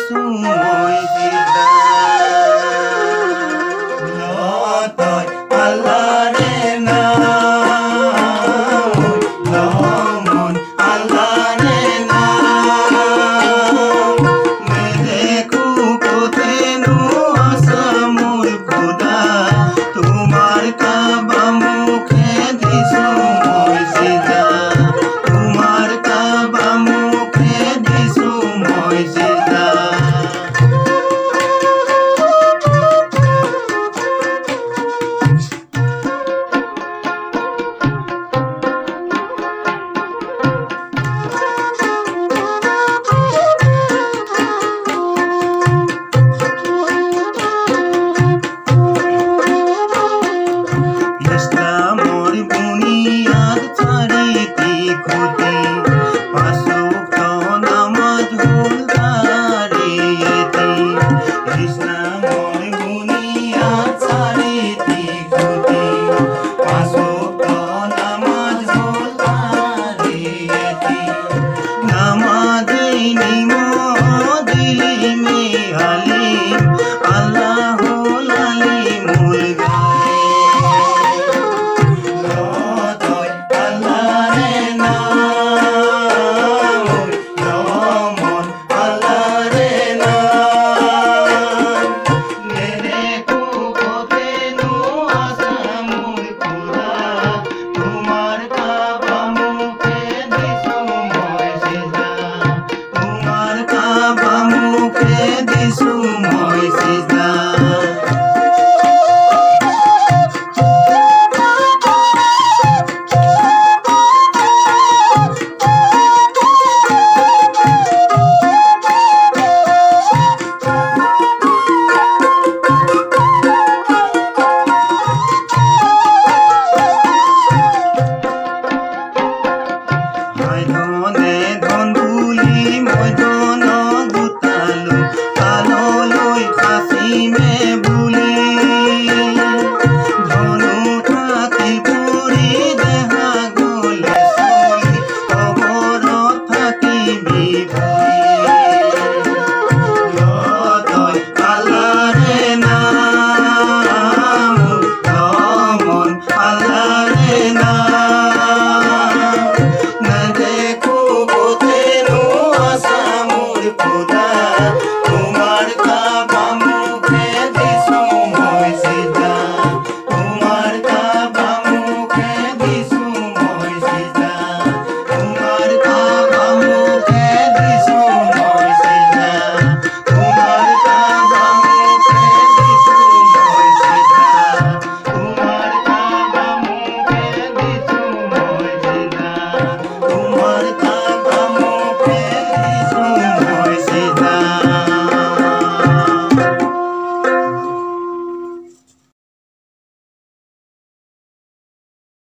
দিছো মই সিজা তই আল্লাহৰে নাম মন আল্লাহৰে নাম নেদেখো কোতেনো আসামুল খোদা তোমার কাবা মুখে দিছো মই সিজা তোমার কাবা মুখে দিছো মই সিজা ইসলামর বুনিয়াদ ছাড়িতে খুঁটি পাঁচওয়াক্ত নামাজ হল দাঁড়িয়েতে ইসলামর বুনিয়াদ ছাড়িতে খুঁটি পাঁচওয়াক্ত নামাজ হল দাঁড়িয়েতে নামাজে দিলি মে আলিম আল্লাহ আলিমুল দিছো মই সিজা ধনে ধন বুলি মই ধন গোটালো কাললৈ সাঁচি মে